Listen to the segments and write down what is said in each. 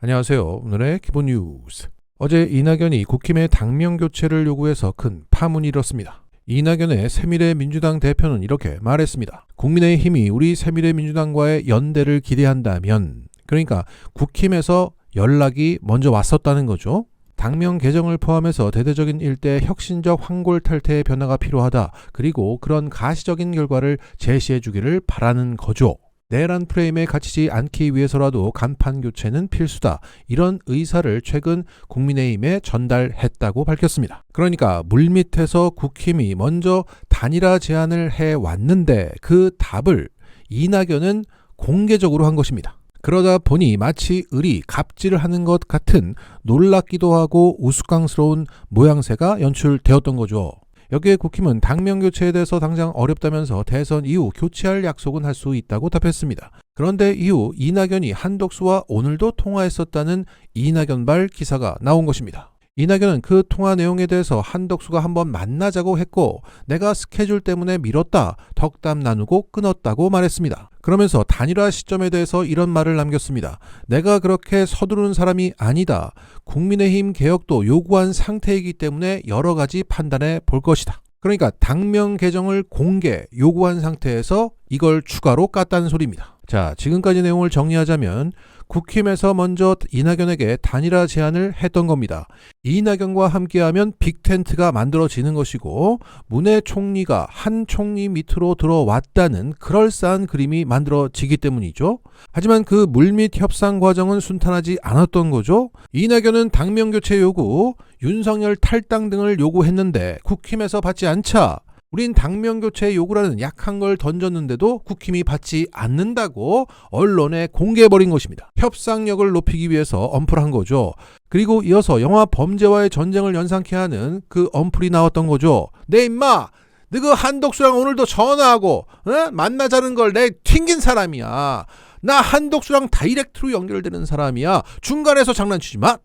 안녕하세요. 오늘의 기본 뉴스. 어제 이낙연이 국힘의 당명 교체를 요구해서 큰 파문이 일었습니다. 이낙연의 새미래민주당 대표는 이렇게 말했습니다. 국민의힘이 우리 새미래민주당과의 연대를 기대한다면, 그러니까 국힘에서 연락이 먼저 왔었다는 거죠. 당명 개정을 포함해서 대대적인 일대 혁신적 황골탈퇴의 변화가 필요하다. 그리고 그런 가시적인 결과를 제시해 주기를 바라는 거죠. 내란 프레임에 갇히지 않기 위해서라도 간판 교체는 필수다. 이런 의사를 최근 국민의힘에 전달했다고 밝혔습니다. 그러니까 물밑에서 국힘이 먼저 단일화 제안을 해왔는데 그 답을 이낙연은 공개적으로 한 것입니다. 그러다 보니 마치 을이 갑질을 하는 것 같은 놀랍기도 하고 우스꽝스러운 모양새가 연출되었던 거죠. 여기에 국힘은 당명 교체에 대해서 당장 어렵다면서 대선 이후 교체할 약속은 할 수 있다고 답했습니다. 그런데 이후 이낙연이 한덕수와 오늘도 통화했었다는 이낙연발 기사가 나온 것입니다. 이낙연은 그 통화 내용에 대해서 한덕수가 한번 만나자고 했고 내가 스케줄 때문에 미뤘다, 덕담 나누고 끊었다고 말했습니다. 그러면서 단일화 시점에 대해서 이런 말을 남겼습니다. 내가 그렇게 서두르는 사람이 아니다. 국민의힘 개혁도 요구한 상태이기 때문에 여러 가지 판단해 볼 것이다. 그러니까 당명 개정을 공개 요구한 상태에서 이걸 추가로 깠다는 소리입니다. 자, 지금까지 내용을 정리하자면 국힘에서 먼저 이낙연에게 단일화 제안을 했던 겁니다. 이낙연과 함께하면 빅텐트가 만들어지는 것이고 문해 총리가 한 총리 밑으로 들어왔다는 그럴싸한 그림이 만들어지기 때문이죠. 하지만 그 물밑 협상 과정은 순탄하지 않았던 거죠. 이낙연은 당명 교체 요구, 윤석열 탈당 등을 요구했는데 국힘에서 받지 않자 우린 당명 교체 요구라는 약한 걸 던졌는데도 국힘이 받지 않는다고 언론에 공개해버린 것입니다. 협상력을 높이기 위해서 언플한 거죠. 그리고 이어서 영화 범죄와의 전쟁을 연상케 하는 그 언플이 나왔던 거죠. 네 임마! 너그 한덕수랑 오늘도 전화하고 만나자는 걸 내 튕긴 사람이야. 나 한덕수랑 다이렉트로 연결되는 사람이야. 중간에서 장난치지 마!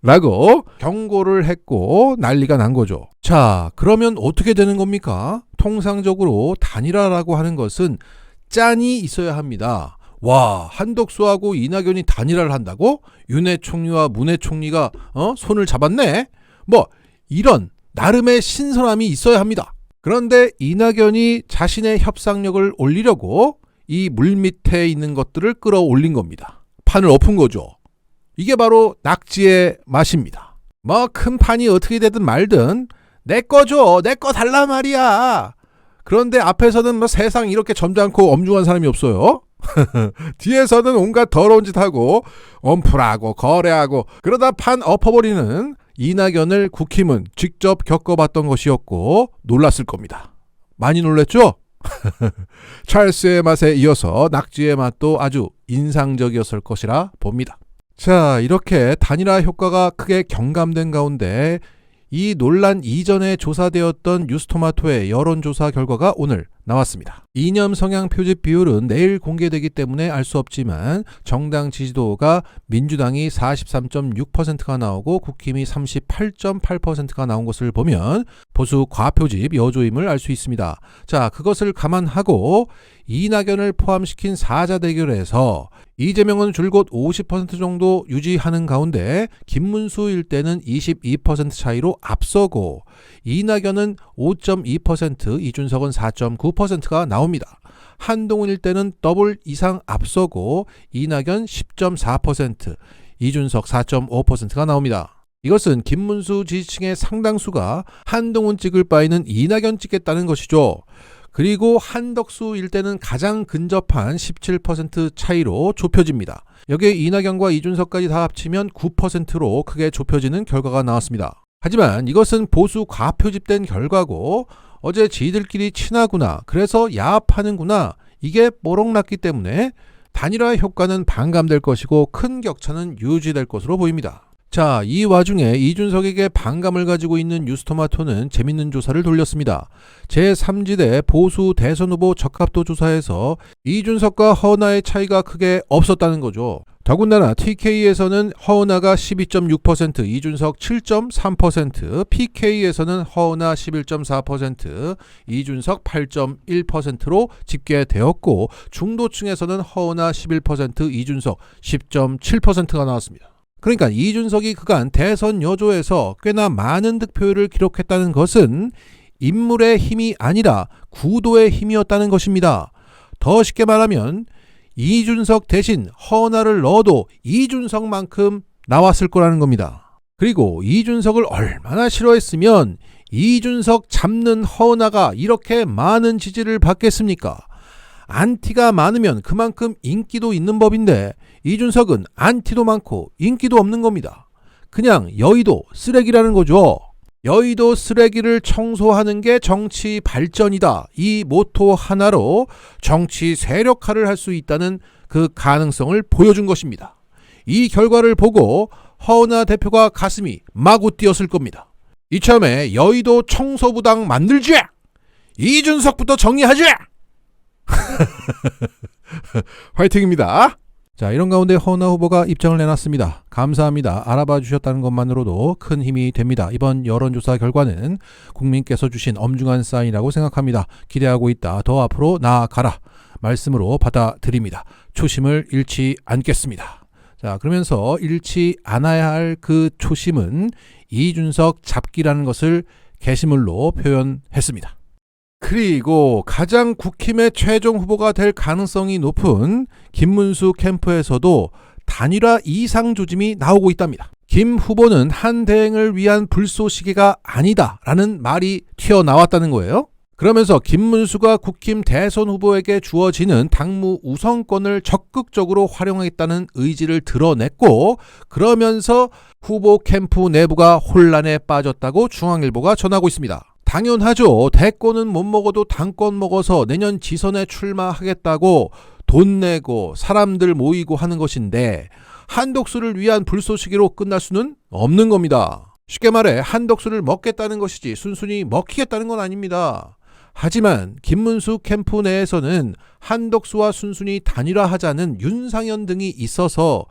라고 경고를 했고 난리가 난 거죠. 자, 그러면 어떻게 되는 겁니까? 통상적으로 단일화라고 하는 것은 짠이 있어야 합니다. 와, 한덕수하고 이낙연이 단일화를 한다고? 윤해 총리와 문해 총리가 손을 잡았네? 뭐 이런 나름의 신선함이 있어야 합니다. 그런데 이낙연이 자신의 협상력을 올리려고 이 물밑에 있는 것들을 끌어올린 겁니다. 판을 엎은 거죠. 이게 바로 낙지의 맛입니다. 뭐 큰 판이 어떻게 되든 말든 내 거죠. 내 거 달라 말이야. 그런데 앞에서는 뭐 세상 이렇게 점잖고 엄중한 사람이 없어요. 뒤에서는 온갖 더러운 짓 하고 엄풀하고 거래하고 그러다 판 엎어버리는 이낙연을 국힘은 직접 겪어봤던 것이었고 놀랐을 겁니다. 많이 놀랬죠? 찰스의 맛에 이어서 낙지의 맛도 아주 인상적이었을 것이라 봅니다. 자, 이렇게 단일화 효과가 크게 경감된 가운데 이 논란 이전에 조사되었던 뉴스토마토의 여론조사 결과가 오늘 나왔습니다. 이념 성향 표집 비율은 내일 공개되기 때문에 알 수 없지만 정당 지지도가 민주당이 43.6%가 나오고 국힘이 38.8%가 나온 것을 보면 보수 과표집 여조임을 알 수 있습니다. 자, 그것을 감안하고 이낙연을 포함시킨 사자 대결에서 이재명은 줄곧 50% 정도 유지하는 가운데 김문수 일대는 22% 차이로 앞서고 이낙연은 5.2%, 이준석은 4.9%가 나옵니다. 한동훈 일대는 더블 이상 앞서고 이낙연 10.4%, 이준석 4.5%가 나옵니다. 이것은 김문수 지지층의 상당수가 한동훈 찍을 바에는 이낙연 찍겠다는 것이죠. 그리고 한덕수 일대는 가장 근접한 17% 차이로 좁혀집니다. 여기에 이낙연과 이준석까지 다 합치면 9%로 크게 좁혀지는 결과가 나왔습니다. 하지만 이것은 보수 과표집된 결과고 어제 지들끼리 친하구나, 그래서 야합하는구나, 이게 뽀록났기 때문에 단일화 효과는 반감될 것이고 큰 격차는 유지될 것으로 보입니다. 자, 이 와중에 이준석에게 반감을 가지고 있는 뉴스토마토는 재밌는 조사를 돌렸습니다. 제3지대 보수 대선 후보 적합도 조사에서 이준석과 허나의 차이가 크게 없었다는 거죠. 더군다나 TK에서는 허은하가 12.6%, 이준석 7.3%, PK에서는 허은하 11.4%, 이준석 8.1%로 집계되었고 중도층에서는 허은하 11%, 이준석 10.7%가 나왔습니다. 그러니까 이준석이 그간 대선 여조에서 꽤나 많은 득표율을 기록했다는 것은 인물의 힘이 아니라 구도의 힘이었다는 것입니다. 더 쉽게 말하면 이준석 대신 허은하를 넣어도 이준석만큼 나왔을 거라는 겁니다. 그리고 이준석을 얼마나 싫어했으면 이준석 잡는 허은하가 이렇게 많은 지지를 받겠습니까? 안티가 많으면 그만큼 인기도 있는 법인데 이준석은 안티도 많고 인기도 없는 겁니다. 그냥 여의도 쓰레기라는 거죠. 여의도 쓰레기를 청소하는 게 정치 발전이다. 이 모토 하나로 정치 세력화를 할 수 있다는 그 가능성을 보여준 것입니다. 이 결과를 보고 허은하 대표가 가슴이 마구 뛰었을 겁니다. 이참에 여의도 청소부당 만들지! 이준석부터 정리하지! 화이팅입니다. 자, 이런 가운데 허은하 후보가 입장을 내놨습니다. 감사합니다. 알아봐 주셨다는 것만으로도 큰 힘이 됩니다. 이번 여론조사 결과는 국민께서 주신 엄중한 사인이라고 생각합니다. 기대하고 있다. 더 앞으로 나아가라. 말씀으로 받아들입니다. 초심을 잃지 않겠습니다. 자, 그러면서 잃지 않아야 할 그 초심은 이준석 잡기라는 것을 게시물로 표현했습니다. 그리고 가장 국힘의 최종 후보가 될 가능성이 높은 김문수 캠프에서도 단일화 이상 조짐이 나오고 있답니다. 김 후보는 한 대행을 위한 불쏘시개가 아니다라는 말이 튀어나왔다는 거예요. 그러면서 김문수가 국힘 대선 후보에게 주어지는 당무 우선권을 적극적으로 활용하겠다는 의지를 드러냈고, 그러면서 후보 캠프 내부가 혼란에 빠졌다고 중앙일보가 전하고 있습니다. 당연하죠. 대권은 못 먹어도 당권 먹어서 내년 지선에 출마하겠다고 돈 내고 사람들 모이고 하는 것인데 한덕수를 위한 불쏘시개로 끝날 수는 없는 겁니다. 쉽게 말해 한덕수를 먹겠다는 것이지 순순히 먹히겠다는 건 아닙니다. 하지만 김문수 캠프 내에서는 한덕수와 순순히 단일화하자는 윤상현 등이 있어서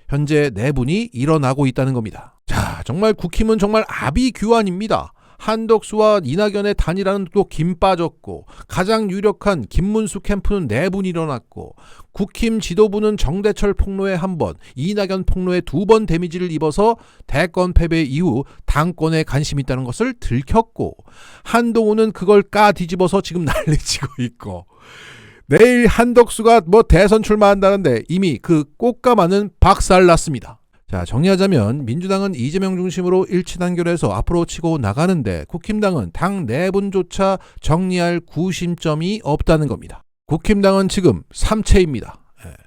현재 내분이 일어나고 있다는 겁니다. 자, 정말 국힘은 정말 아비규환입니다. 한덕수와 이낙연의 단일화는 또 김 빠졌고, 가장 유력한 김문수 캠프는 내분이 일어났고, 국힘 지도부는 정대철 폭로에 한 번, 이낙연 폭로에 2번 데미지를 입어서 대권 패배 이후 당권에 관심이 있다는 것을 들켰고, 한동훈은 그걸 뒤집어서 지금 난리치고 있고, 내일 한덕수가 대선 출마한다는데 이미 그 꽃가마는 박살났습니다. 자, 정리하자면 민주당은 이재명 중심으로 일치단결해서 앞으로 치고 나가는데 국힘당은 당 내분조차 정리할 구심점이 없다는 겁니다. 국힘당은 지금 3채입니다.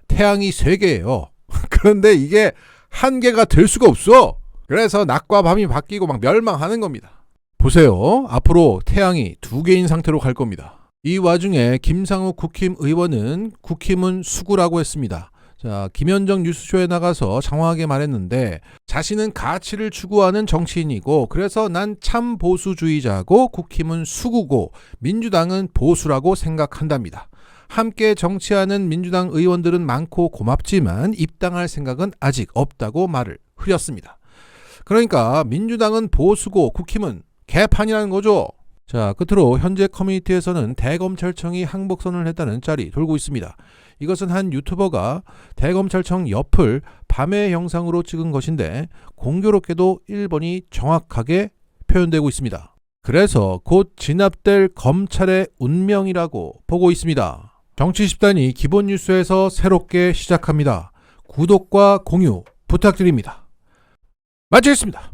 태양이 3개예요. 그런데 이게 한 개가 될 수가 없어. 그래서 낮과 밤이 바뀌고 막 멸망하는 겁니다. 보세요. 앞으로 태양이 2개인 상태로 갈 겁니다. 이 와중에 김상욱 국힘 의원은 국힘은 수구라고 했습니다. 자, 김현정 뉴스쇼에 나가서 장황하게 말했는데 자신은 가치를 추구하는 정치인이고 그래서 난 참 보수주의자고 국힘은 수구고 민주당은 보수라고 생각한답니다. 함께 정치하는 민주당 의원들은 많고 고맙지만 입당할 생각은 아직 없다고 말을 흐렸습니다. 그러니까 민주당은 보수고 국힘은 개판이라는 거죠. 자, 끝으로 현재 커뮤니티에서는 대검찰청이 항복선을 했다는 짤이 돌고 있습니다. 이것은 한 유튜버가 대검찰청 옆을 밤의 영상으로 찍은 것인데 공교롭게도 1번이 정확하게 표현되고 있습니다. 그래서 곧 진압될 검찰의 운명이라고 보고 있습니다. 정치 10단이 기본 뉴스에서 새롭게 시작합니다. 구독과 공유 부탁드립니다. 마치겠습니다.